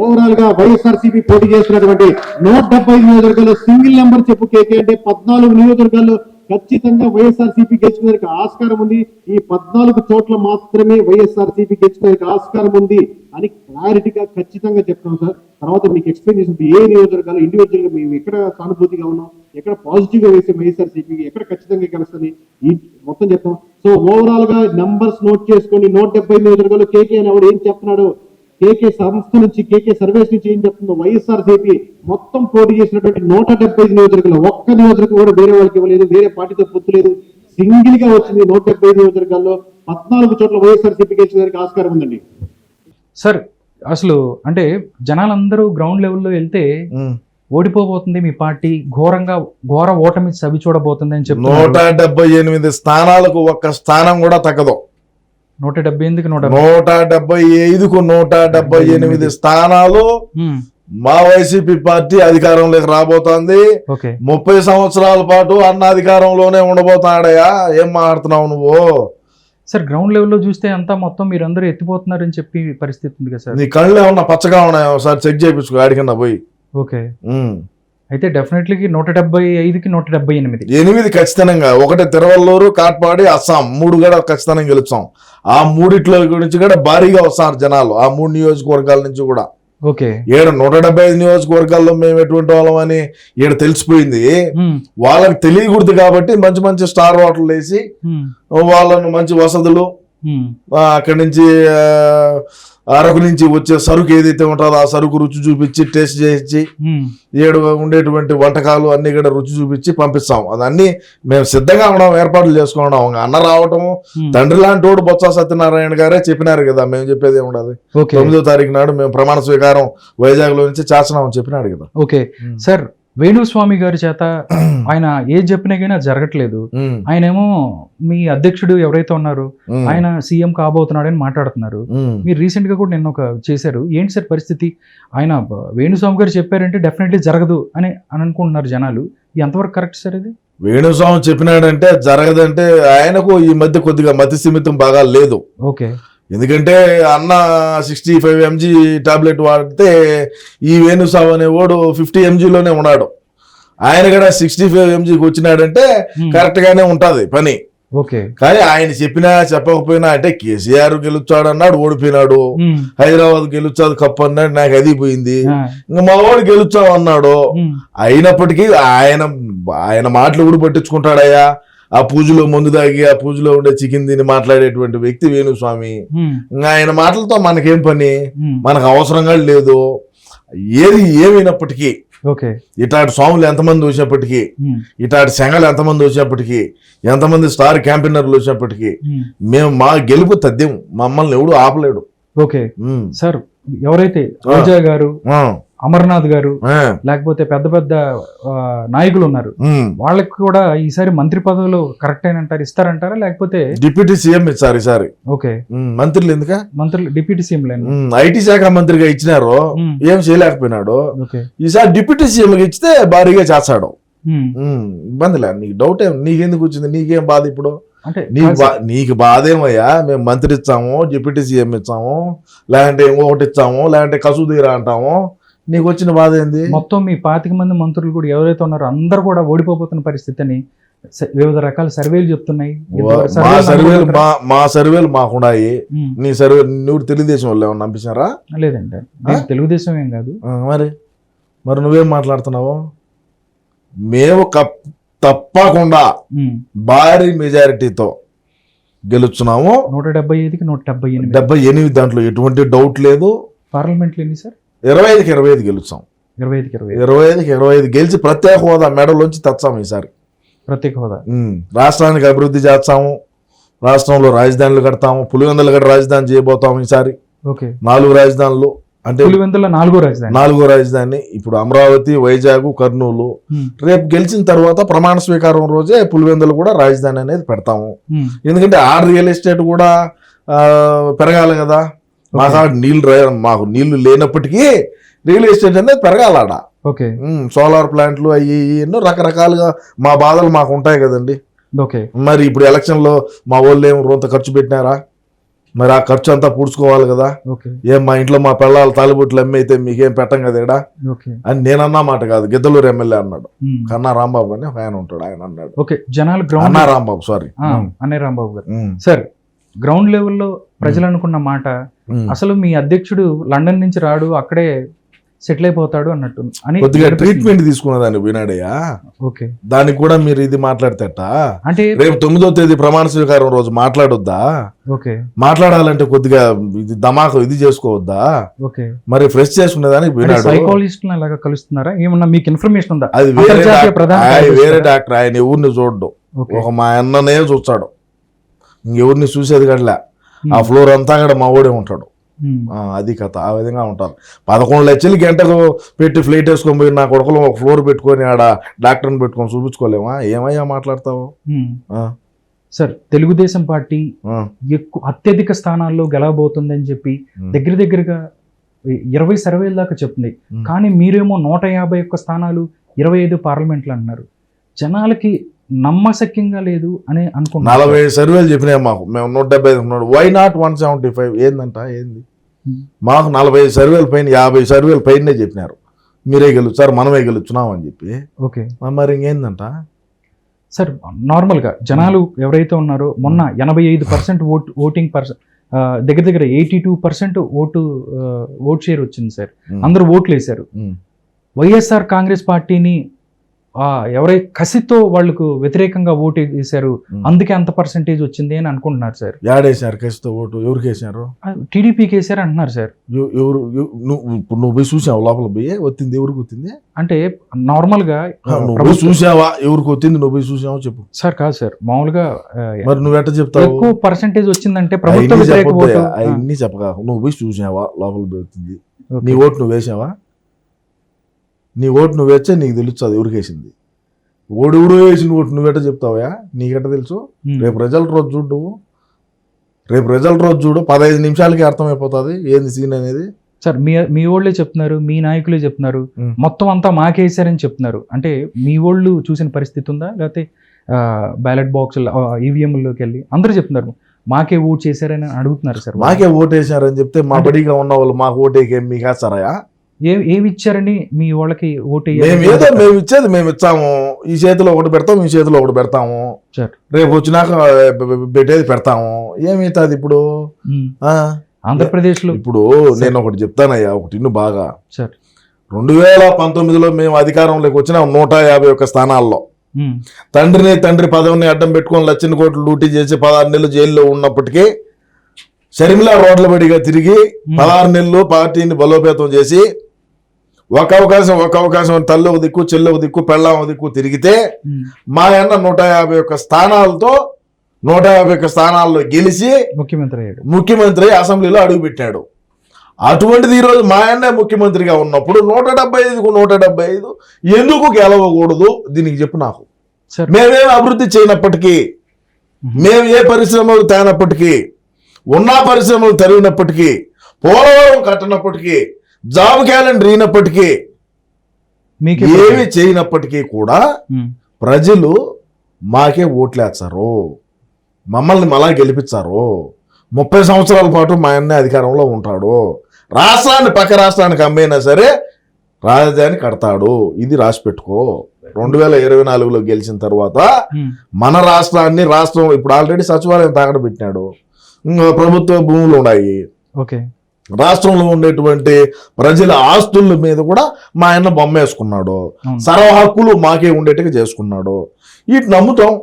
Overall గా వైఎస్ఆర్సీపీ పోటీ చేస్తున్నటువంటి 175 నియోజకవర్గాల్లో సింగిల్ నెంబర్ చెప్పు కేకే అంటే 14 నియోజకవర్గాల్లో ఖచ్చితంగా వైఎస్ఆర్సీపీ గెలుచుకోవడానికి ఆస్కారం ఉంది. ఈ 14 చోట్ల మాత్రమే వైఎస్ఆర్సీపీ గెలుచుకోవడానికి ఆస్కారం ఉంది అని క్లారిటీగా ఖచ్చితంగా చెప్తాం సార్. తర్వాత మీకు ఎక్స్ప్లెయిన్ చేసింది ఏ నియోజకవర్గాలు ఇండివిజువల్ గా మేము ఎక్కడ సానుభూతిగా ఉన్నాం, ఎక్కడ పాజిటివ్ గా వేసే వైఎస్ఆర్సీపీ ఎక్కడ ఖచ్చితంగా గెలుస్తుంది ఈ మొత్తం చెప్తాం. సో ఓవరాల్ గా నంబర్స్ నోట్ చేసుకోండి. 170 నియోజకవర్గాలు కేకే అని ఎవడు ఏం చెప్తున్నాడు, కేకే సంస్థ నుంచి కేకే సర్వేస్ నుంచి ఏం చెప్తుందో వైఎస్ఆర్సీపీ మొత్తం పోటీ చేసినటువంటి 175 నియోజకవర్గాలు ఒక్క నియోజకవర్గం కూడా వేరే వాళ్ళకి ఇవ్వలేదు, వేరే పార్టీతో పొత్తు లేదు, సింగిల్ గా వచ్చింది. 175 నియోజకవర్గాల్లో 14 చోట్ల వైఎస్ఆర్సీపీ గెలిచేదానికి ఆస్కారం ఉందండి. సార్ అసలు అంటే జనాలందరూ గ్రౌండ్ లెవెల్లో వెళ్తే ఓడిపోబోతుంది మీ పార్టీ, ఘోర ఓటమి చవి చూడబోతుంది అని చెప్పి 178 స్థానాలకు ఒక్క స్థానం కూడా తగ్గదు. 175కి 175కు 178 స్థానాలు మా వైసీపీ పార్టీ అధికారంలోకి రాబోతోంది. 30 సంవత్సరాల పాటు అన్న అధికారంలోనే ఉండబోతాడయా. ఏం మాట్లాడుతున్నావు నువ్వు? సార్ గ్రౌండ్ లెవెల్లో చూస్తే అంతా మొత్తం మీరందరూ ఎత్తిపోతున్నారని చెప్పి పరిస్థితి ఉంది కదా సార్. నీ కళ్ళు ఏమన్నా పచ్చగా ఉన్నాయో ఒకసారి చెక్ చేయించుకో ఆడికన్నా పోయి. ఓకే, అయితే డెఫినెట్లీ 175కి 178 ఖచ్చితంగా. ఒకటి తిరువల్లూరు, కాట్పాడి, అస్సాం 3 కూడా ఖచ్చితంగా గెలుస్తాం. ఆ మూడిట్లో గురించి కూడా భారీగా వస్తారు జనాలు, ఆ 3 నియోజకవర్గాల నుంచి కూడా. ఓకే, 175 నియోజకవర్గాల్లో మేము ఎటువంటి వాళ్ళం అని ఈడ తెలిసిపోయింది. వాళ్ళకి తెలియకూడదు కాబట్టి మంచి మంచి స్టార్ హోటల్ వేసి వాళ్ళను మంచి వసతులు, అక్కడి నుంచి అరకు నుంచి వచ్చే సరుకు ఏదైతే ఉంటుందో ఆ సరుకు రుచి చూపించి టేస్ట్ చేయించి ఏడు ఉండేటువంటి వంటకాలు అన్ని కూడా రుచి చూపించి పంపిస్తాం. అదన్నీ మేము సిద్ధంగా ఉన్నాం, ఏర్పాట్లు చేసుకున్నాం. అన్న రావటము తండ్రి లాంటి వాడు బొత్స సత్యనారాయణ గారే చెప్పినారు కదా, మేము చెప్పేది ఏముండదు. 9వ తారీఖు నాడు మేము ప్రమాణ స్వీకారం వైజాగ్ లో నుంచి చేస్తున్నామని చెప్పినాడు కదా. ఓకే సార్, వేణుస్వామి గారి చేత ఆయన ఏది చెప్పినా కానీ అది జరగట్లేదు. ఆయనేమో మీ అధ్యక్షుడు ఎవరైతే ఉన్నారో ఆయన సీఎం కాబోతున్నాడని మాట్లాడుతున్నారు. మీరు రీసెంట్ గా కూడా నిన్న ఒక చేశారు. ఏంటి సార్ పరిస్థితి? ఆయన వేణుస్వామి గారు చెప్పారంటే డెఫినెట్లీ జరగదు అని అనుకుంటున్నారు జనాలు. ఎంతవరకు కరెక్ట్ సార్ ఇది? వేణుస్వామి చెప్పినాడంటే జరగదంటే ఆయనకు ఈ మధ్య కొద్దిగా మతి స్థిమితం బాగా లేదు. ఓకే, ఎందుకంటే అన్న 65 mg టాబ్లెట్ వాడితే ఈ వేణుస్వామి అనేవాడు 50 mgలోనే ఉన్నాడు. ఆయన కూడా 65 mgకి వచ్చినాడంటే కరెక్ట్ గానే ఉంటది పని. ఓకే, కానీ ఆయన చెప్పినా చెప్పకపోయినా అంటే కేసీఆర్ గెలుచాడు అన్నాడు, ఓడిపోయినాడు. హైదరాబాద్ గెలుచాదు కప్పు అన్నాడు, నాకు అది పోయింది. ఇంకా మా వాడు గెలుచావు అన్నాడు. అయినప్పటికీ ఆయన మాటలు కూడా పట్టించుకుంటాడయ్యా. ఆ పూజలో మందు తాగి ఆ పూజలో ఉండే చికెన్ తిని మాట్లాడేటువంటి వ్యక్తి వేణుస్వామి. ఇంకా ఆయన మాటలతో మనకేం పని, మనకు అవసరంగా లేదు. ఏది ఏమైనప్పటికీ ఇట్లాంటి స్వాములు ఎంతమంది వచ్చినప్పటికీ, ఇట్లాంటి సంఘాలు ఎంతమంది వచ్చినప్పటికీ, ఎంతమంది స్టార్ క్యాంపెయినర్లు వచ్చినప్పటికీ మేము మా గెలుపు తథ్యం, మమ్మల్ని ఎవడు ఆపలేడు. ఓకే సార్, ఎవరైతే రోజా గారు, అమర్నాథ్ గారు, లేకపోతే పెద్ద పెద్ద నాయకులు ఉన్నారు, వాళ్ళకి కూడా ఈసారి మంత్రి పదవులు కరెక్ట్ అయినంటారు, ఇస్తారంటారా? లేకపోతే డిప్యూటీ సీఎం ఇచ్చారు ఈసారి. ఓకే, మంత్రులు ఎందుక? మంత్రులు డిప్యూటీ సీఎం ఐటీ శాఖ మంత్రిగా ఇచ్చినారు, ఏం చేయలేకపోయినాడు. ఈసారి డిప్యూటీ సీఎం ఇచ్చితే భారీగా చేస్తాడు. ఇబ్బందిలే, నీకు డౌట్ ఏం, నీకెందుకు వచ్చింది, నీకేం బాధ ఇప్పుడు? నీకు బాధ ఏమయ్యా? మేము మంత్రి ఇచ్చాము, డిప్యూటీ సీఎం ఇచ్చాము, లేదంటే ఇంకొకటి ఇచ్చాము, లేదంటే కసూదీరా అంటాము, నీకు వచ్చిన బాధ ఏంది? మొత్తం మీ 25 మంది మంత్రులు కూడా ఎవరైతే ఉన్నారో అందరు కూడా ఓడిపోతున్న పరిస్థితి అని వివిధ రకాల సర్వేలు చెప్తున్నాయి. మా సర్వేలు మాకున్నాయి. నీ సర్వే నువ్వు తెలుగుదేశం వాళ్ళు ఏమన్నా పంపించారా? లేదండి, తెలుగుదేశం ఏం కాదు. మరి నువ్వేం మాట్లాడుతున్నావు? మేము తప్పకుండా భారీ మెజారిటీతో గెలుచున్నాము. 175కి 178. 78 దాంట్లో ఎటువంటి డౌట్ లేదు. పార్లమెంట్ లో ఎన్ని సార్? 25కి 25 గెలుస్తాం. 25కి 25 గెలిచి ప్రత్యేక హోదా మెడలోంచి తెచ్చాము ఈసారి. ప్రత్యేక హోదా రాష్ట్రానికి అభివృద్ధి చేస్తాము, రాష్ట్రంలో రాజధానులు కడతాము. పులివెందుల గడ రాజధాని చేయబోతాము ఈసారి. 4 రాజధానులు అంటే పులివెందుల 4వ రాజధాని. ఇప్పుడు అమరావతి, వైజాగ్, కర్నూలు. రేపు గెలిచిన తర్వాత ప్రమాణ స్వీకారం రోజే పులివెందులు కూడా రాజధాని అనేది పెడతాము. ఎందుకంటే రియల్ ఎస్టేట్ కూడా పెరగాలి కదా. మాకు నీళ్లు లేనప్పటికీ రియల్ ఎస్టేట్ అనేది పెరగాలాడ. సోలార్ ప్లాంట్లు అయ్యి ఎన్నో రకరకాలుగా మా బాధలు మాకు ఉంటాయి కదండి. మరి ఇప్పుడు ఎలక్షన్ లో మా వాళ్ళు ఏమో రోంత ఖర్చు పెట్టినారా? మరి ఆ ఖర్చు అంతా పూడ్చుకోవాలి కదా. ఓకే ఏం మా ఇంట్లో మా పిల్లలు తాలిబొట్లు అమ్మైతే మీకేం పెట్టం కదా ఇక్కడ ఓకే అని నేనన్నా మాట కాదు, గిద్దలూరు ఎమ్మెల్యే అన్నాడు. కన్నా రాంబాబు అని ఒక ఆయన ఉంటాడు, ఆయన అన్నాడు. ఓకే జనాలు గ్రౌండ్ అన్నా రాంబాబు సారీ అనే రాంబాబు గారు సార్, గ్రౌండ్ లెవెల్లో ప్రజలు అనుకున్న మాట అసలు మీ అధ్యక్షుడు లండన్ నుంచి రాడు, అక్కడే సెటిల్ అయిపోతాడు అన్నట్టు అని కొద్దిగా ట్రీట్మెంట్ తీసుకున్నదాన్ని పోయినాడయ్యా. ఓకే దానికి కూడా మీరు ఇది మాట్లాడతేట అంటే రేపు 9వ తేదీ ప్రమాణ స్వీకారం రోజు మాట్లాడొద్దా? ఓకే మాట్లాడాలంటే కొద్దిగా ఇది ధమాకు ఇది చేసుకోవద్దా? ఓకే మరి ఫ్రెష్ చేసుకునేదానికి పోయినాడు. సైకాలజిస్ట్ అలాగా కలుస్తున్నారా ఏమన్నా మీకు ఇన్ఫర్మేషన్ ఉందా? అది వేరే అంతర్జాతీయ ప్రధాన ఆయన కార్యదర్శి వేరే కదా? డాక్టర్, ఆయన ఎవరిని చూడడు, ఓకే. ఒక మా అన్ననే చూస్తాడు, ఇంకెవరిని చూసేది కట్లా. ఆ ఫ్లోర్ అంతా కూడా మా ఓడే ఉంటాడు. అది కథ, ఆ విధంగా ఉంటారు. 11 లక్షలు గంటకు పెట్టి ఫ్లైట్ వేసుకొని పోయి నా కొడుకులు ఒక ఫ్లోర్ పెట్టుకొని ఆడ డాక్టర్ని పెట్టుకొని చూపించుకోలేమా? ఏమయ్యా మాట్లాడతావు? సార్ తెలుగుదేశం పార్టీ ఎక్కువ అత్యధిక స్థానాల్లో గెలవబోతుందని చెప్పి దగ్గర దగ్గరగా 20 సర్వేల దాకా చెప్తుంది. కానీ మీరేమో 151 స్థానాలు 25 పార్లమెంట్లు అంటున్నారు. జనాలకి నమ్మశక్యంగా లేదు అని అనుకుంటున్నారు. 40 సర్వేలు చెప్పినాయి మాకు, మేము 175 వై నాట్ 175 ఏందంట ఏంది? మాకు 45 సర్వేల పైన 50 సర్వేల పైనే చెప్పినారు మీరే గెలుస్తారు మనమే గెలుచున్నాం అని చెప్పి. ఓకే మరి ఇంకేందంట సార్, నార్మల్ గా జనాలు ఎవరైతే ఉన్నారో మొన్న 85% ఓటింగ్ దగ్గర దగ్గర 82% ఓట్ షేర్ వచ్చింది సార్. అందరూ ఓట్లు వేశారు. వైఎస్ఆర్ కాంగ్రెస్ పార్టీని ఎవరైతే కసితో వాళ్ళకు వ్యతిరేకంగా ఓటు వేశారు, అందుకే అంత పర్సెంటేజ్ వచ్చింది అని అనుకుంటున్నారు సార్. యాడేసారు కసితో ఓటు? ఎవరికి వేసారు? టీడీపీకి వేసారు అంటున్నారు సార్. ఎవరు నువ్వు పోయి చూసావు లోపల పోయి వచ్చింది ఎవరికి వచ్చింది? అంటే నార్మల్ గా నువ్వు చూసావా ఎవరికి వచ్చింది? నువ్వు పోయి చూసావా చెప్పు సార్. కాదు సార్, మామూలుగా మరి నువ్వు ఎట్ట చెప్తావు ఎక్కువ పర్సెంటేజ్ వచ్చిందంటే ప్రభుత్వ వ్యతిరేక ఓటు అవన్నీ చెప్పగా. నువ్వు పోయి చూసావా లోపల పోయి వచ్చింది? నీ ఓటు నువ్వు వేసావా? నీ ఓటు నువ్వు వేస్తే నీకు తెలుస్తుంది ఎవరికి వేసింది. ఓడెవడో వేసిన ఓటు నువ్వెట్ట చెప్తావా? నీకెట్ట తెలుసు? రేపు రిజల్ట్ రోజు చూడు, రేపు రిజల్ట్ రోజు చూడు, 15 నిమిషాలకి అర్థమైపోతుంది ఏంది సీన్ అనేది. సార్ మీ వాళ్ళే చెప్తున్నారు, మీ నాయకులే చెప్తున్నారు, మొత్తం అంతా మాకేసారని చెప్తున్నారు. అంటే మీ వాళ్ళు చూసిన పరిస్థితి ఉందా? లేకపోతే బ్యాలెట్ బాక్స్ ఈవీఎంలోకి వెళ్ళి అందరూ చెప్తున్నారు మాకే ఓటు చేశారని అడుగుతున్నారు సార్. మాకే ఓటు వేసారని చెప్తే మా బడిగా ఉన్న వాళ్ళు మాకు ఓటేకే మీకు వేస్తారా? ఏమి ఇచ్చారని మీ వాళ్ళకి ఓటు? మేము ఇచ్చేది మేము ఇచ్చాము. ఈ చేతిలో ఒకటి పెడతాము, ఈ చేతిలో ఒకటి పెడతాము, రేపు వచ్చినాక పెట్టేది పెడతాము. ఏమైతుంది ఇప్పుడు? ఆంధ్రప్రదేశ్ లో ఇప్పుడు నేను ఒకటి చెప్తానయ్యా, ఒకటి ఇన్ను బాగా. 2019 మేము అధికారంలోకి వచ్చిన 151 స్థానాల్లో తండ్రి పదవిని అడ్డం పెట్టుకొని లక్షల కోట్లు లూటీ చేసి 16 నెలలు జైల్లో ఉన్నప్పటికీ షర్మిల రోడ్ల బడిగా తిరిగి 16 నెలలు పార్టీని బలోపేతం చేసి ఒక అవకాశం తల్లి ఒక దిక్కు, చెల్లి ఒక దిక్కు, పెళ్ళాం ఒక దిక్కు తిరిగితే మా అన్న 151 స్థానాలతో 151 స్థానాల్లో గెలిచి ముఖ్యమంత్రి అసెంబ్లీలో అడుగుపెట్టాడు. అటువంటిది ఈరోజు మా అన్న ముఖ్యమంత్రిగా ఉన్నప్పుడు 175 ఎందుకు గెలవకూడదు? దీనికి చెప్పు నాకు. మేమేం అభివృద్ధి చేయనప్పటికీ, మేము ఏ పరిశ్రమలు తేనప్పటికీ, ఉన్న పరిశ్రమలు తరిగినప్పటికీ, పోలవరం కట్టినప్పటికీ, జాబ్ క్యాలెండర్ అయినప్పటికీ, ఏమి చేయనప్పటికీ కూడా ప్రజలు మాకే ఓట్లేస్తారు, మమ్మల్ని మళ్ళా గెలిపించారు. 30 సంవత్సరాల పాటు మా అన్న అధికారంలో ఉంటాడు. రాష్ట్రాన్ని పక్క రాష్ట్రానికి అమ్మైనా సరే రాజధాని కడతాడు. ఇది రాసి పెట్టుకో. 2024లో గెలిచిన తర్వాత మన రాష్ట్రం ఇప్పుడు ఆల్రెడీ సచివాలయం తాకడ పెట్టినాడు. ప్రభుత్వ భూములు ఉన్నాయి. రాష్ట్రంలో ఉండేటువంటి ప్రజల ఆస్తుల మీద కూడా మా ఆయన బొమ్మ వేసుకున్నాడు. సర్వ హక్కులు మాకే ఉండేట్టుగా చేసుకున్నాడు. వీటి నమ్ముతాం.